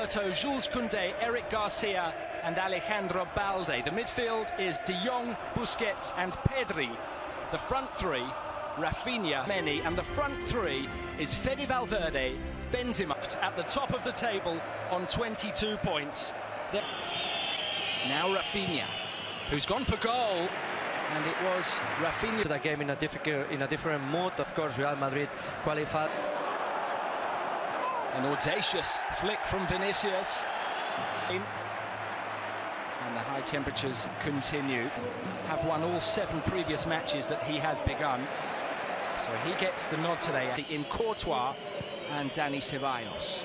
Roberto, Jules Koundé, Eric Garcia and Alejandro Balde. The midfield is De Jong, Busquets and Pedri. The front three, Rafinha, Meni, and the front three is Fede Valverde, Benzema at the top of the table on 22 points. Now Rafinha, who's gone for goal, and it was Rafinha. The game in a different mood. Of course, Real Madrid qualified. An audacious flick from Vinicius. And the high temperatures continue. Have won all 7 previous matches that he has begun. So he gets the nod today in Courtois and Dani Ceballos.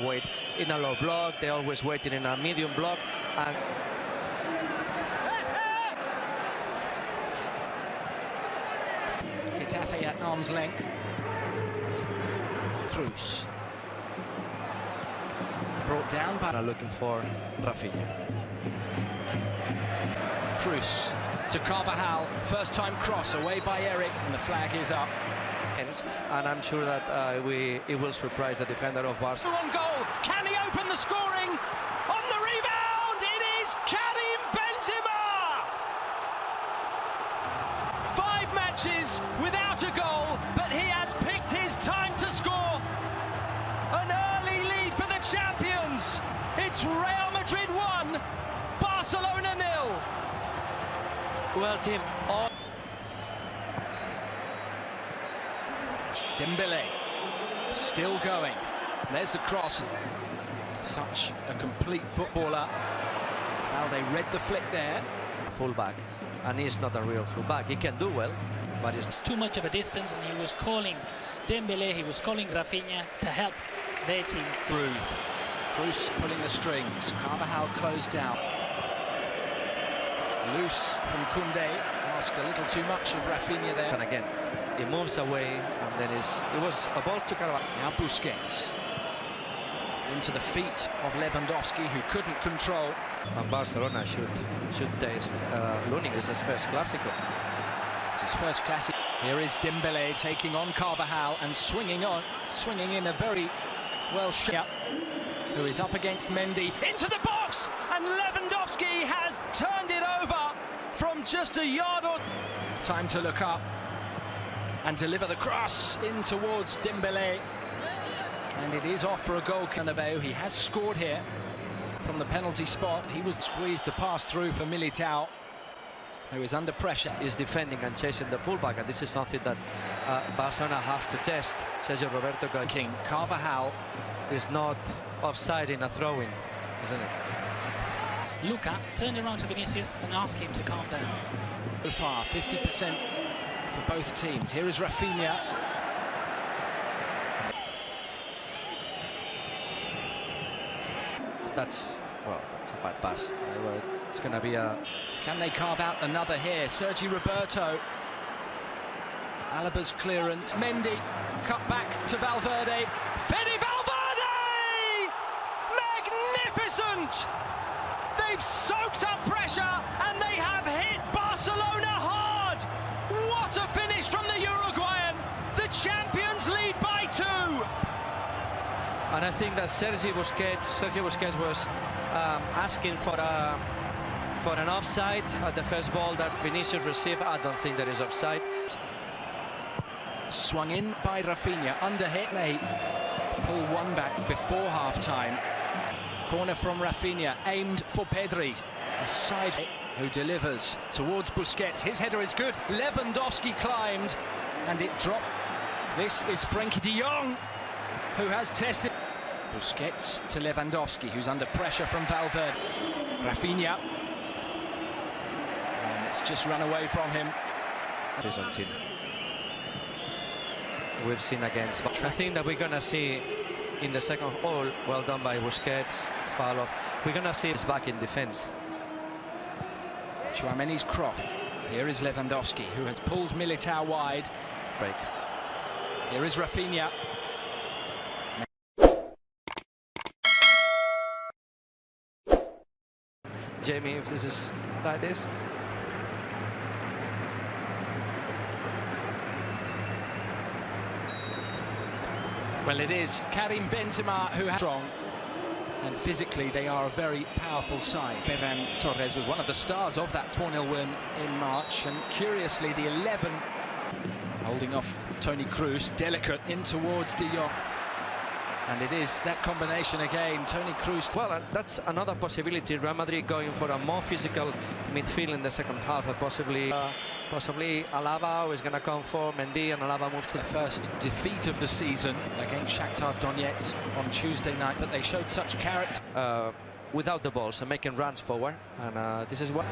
Wait in a low block, they always waiting in a medium block. And Getafe at arm's length. Cruz. Brought down by... looking for Rafinha. Cruz to Carvajal. First time cross away by Eric, and the flag is up. And I'm sure that it will surprise the defender of Barca. On goal, can he open the scoring? On the rebound, it is Karim Benzema! 5 matches without a goal, but he has picked his time to score. An early lead for the champions. It's Ռeαdrিd 1, Barcelona 0. Well, team. Dembélé still going. There's the cross. Such a complete footballer. Balde read the flick there. Fullback, and he's not a real fullback. He can do well, but it's too much of a distance, and he was calling Dembélé, he was calling Rafinha to help their team. Groove. Cruz pulling the strings. Carvajal closed down. Loose from Koundé. Asked a little too much of Rafinha there. And again, he moves away, and then it was a ball to Carvajal. Now Busquets into the feet of Lewandowski, who couldn't control. And Barcelona should taste Luning as his first Clásico. It's his first Classic. Here is Dembélé taking on Carvajal and swinging in a very well shot. Who is up against Mendy into the box, and Lewandowski has turned it over from just a yard or... Time to look up and deliver the cross in towards Dembélé, and it is off for a goal. Bernabeu, he has scored here from the penalty spot. He was squeezed to pass through for Militao, who is under pressure. Is defending and chasing the fullback, and this is something that Barcelona have to test. Sergio Roberto King. Carvajal is not offside in a throw-in, isn't it? Luka turned around to Vinicius and asked him to calm down. So far, 50% for both teams. Here is Rafinha. That's a bad pass. It's going to be a... Can they carve out another here? Sergi Roberto. Alaba's clearance. Mendy cut back to Valverde. Fede Valverde! Magnificent! They've soaked up pressure and they have hit Barcelona hard. What a finish from the Uruguayan. The champions lead by 2. And I think that Sergio Busquets was asking for an offside at the first ball that Vinicius received. I don't think there is offside. Swung in by Rafinha, under hit. They pull one back before half-time. Corner from Rafinha, aimed for Pedri. A side who delivers towards Busquets. His header is good. Lewandowski climbed, and it dropped. This is Frenkie de Jong, who has tested. Busquets to Lewandowski, who's under pressure from Valverde. Rafinha. And it's just run away from him. Team. We've seen against. I think that we're going to see in the second goal, well done by Busquets, foul off. We're going to see us back in defence. Tchouaméni's cross. Here is Lewandowski, who has pulled Militao wide. Break. Here is Rafinha. Jamie, if this is like this. Well, it is Karim Benzema who has strong. and physically they are a very powerful side. Ferran Torres was one of the stars of that 4-0 win in March, and curiously the 11 holding off Toni Kroos, delicate in towards De Jong. And it is that combination again, Toni Kroos. Well, that's another possibility. Ռeαdrিd going for a more physical midfield in the second half, and possibly Alaba is going to come for Mendy, and Alaba moves to the first defeat of the season against Shakhtar Donetsk on Tuesday night, but they showed such character without the ball, so making runs forward, and this is what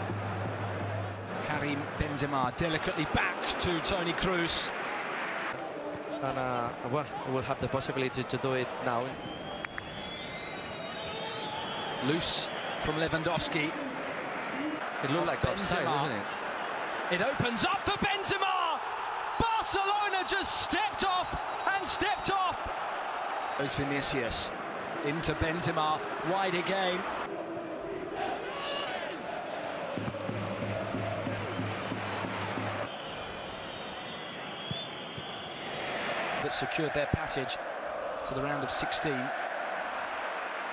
Karim Benzema delicately back to Toni Kroos. And well, we'll have the possibility to do it now. Loose from Lewandowski. It looked like offside, doesn't it? It opens up for Benzema! Barcelona just stepped off and stepped off! Goes Vinicius into Benzema, wide again. That secured their passage to the round of 16.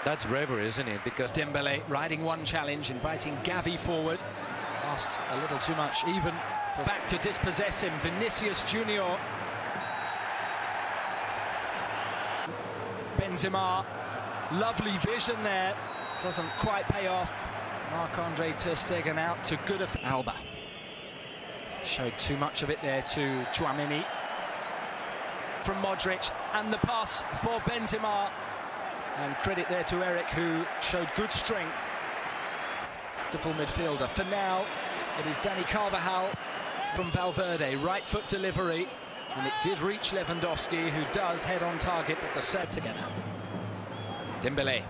That's bravery, isn't it? Because Dembele riding one challenge, inviting Gavi forward. Asked a little too much, even for back to dispossess him. Vinicius Junior. Benzema, lovely vision there. Doesn't quite pay off. Marc-Andre ter Stegen out to good effect. Alba showed too much of it there to Tchouaméni. From Modric, and the pass for Benzema, and credit there to Eric, who showed good strength. Beautiful midfielder. For now, it is Dani Carvajal from Valverde, right foot delivery, and it did reach Lewandowski, who does head on target, but the set together. Dembele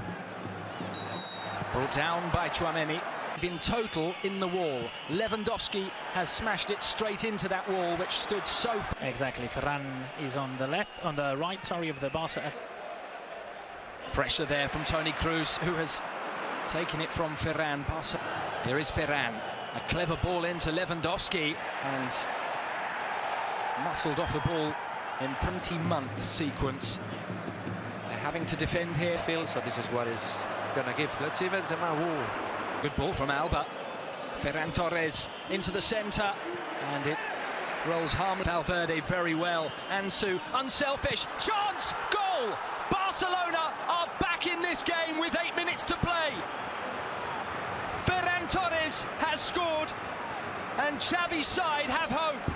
brought down by Tchouaméni. In total in the wall, Lewandowski has smashed it straight into that wall, which stood so exactly. Ferran is on the right, sorry, of the Barca. Pressure there from Toni Kroos, who has taken it from Ferran. Here is Ferran, a clever ball into Lewandowski, and muscled off the ball in 20-month sequence. They're having to defend here. So this is what is gonna give. Let's see Benzema. Ooh. Good ball from Alba. Ferran Torres into the centre, and it rolls harmless. Valverde very well. Ansu, unselfish, chance, goal! Barcelona are back in this game with 8 minutes to play. Ferran Torres has scored, and Xavi's side have hope.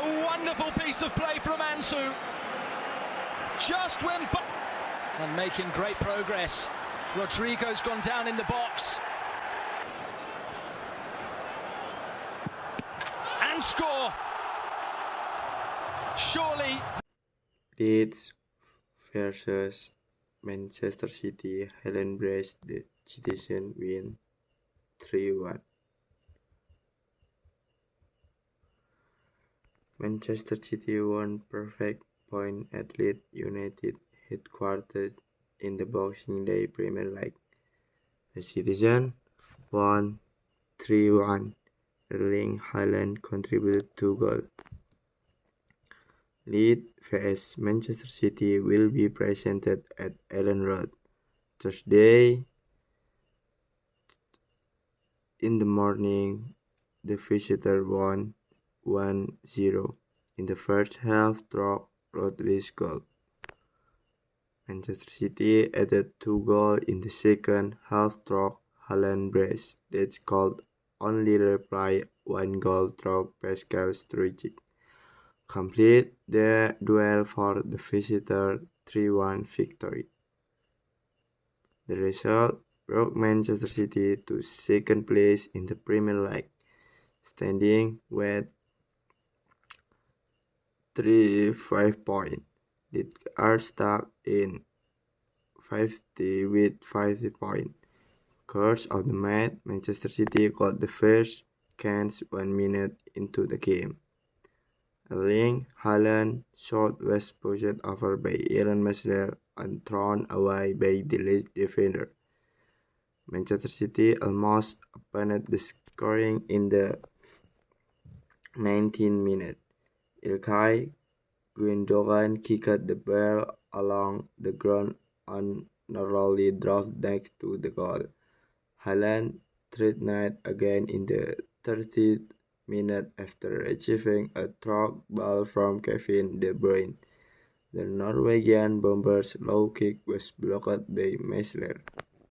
A wonderful piece of play from Ansu. Just when... and making great progress. Rodrigo's gone down in the box. And score! Surely... Leeds versus Manchester City. Highland Bridge, the Citizen win 3-1. Manchester City won perfect point at Leeds United headquarters in the Boxing Day Premier League. The Citizen won 3-1. Erling Haaland contributed 2 goals. Leeds vs Manchester City will be presented at Ellen Road Thursday in the morning. The visitor won 1-0 in the first half through Rodri's goal. Manchester City added 2 goals in the second half through Haaland brace that scored only reply 1 goal through Pascal Struijk. Complete the duel for the visitor 3-1 victory. The result brought Manchester City to second place in the Premier League, standing with 35 points. They are stuck in 50 points. Course of the match, Manchester City got the first chance 1 minute into the game. Erling Haaland shot was pushed over by Aaron Ramsdale and thrown away by the Leeds defender. Manchester City almost opened the scoring in the 19th minute. Ilkay Gundogan kicked the ball along the ground and narrowly drove next to the goal. Haaland threatened again in the 30th minute after receiving a through ball from Kevin De Bruyne. The Norwegian Bombers' low kick was blocked by Meisler.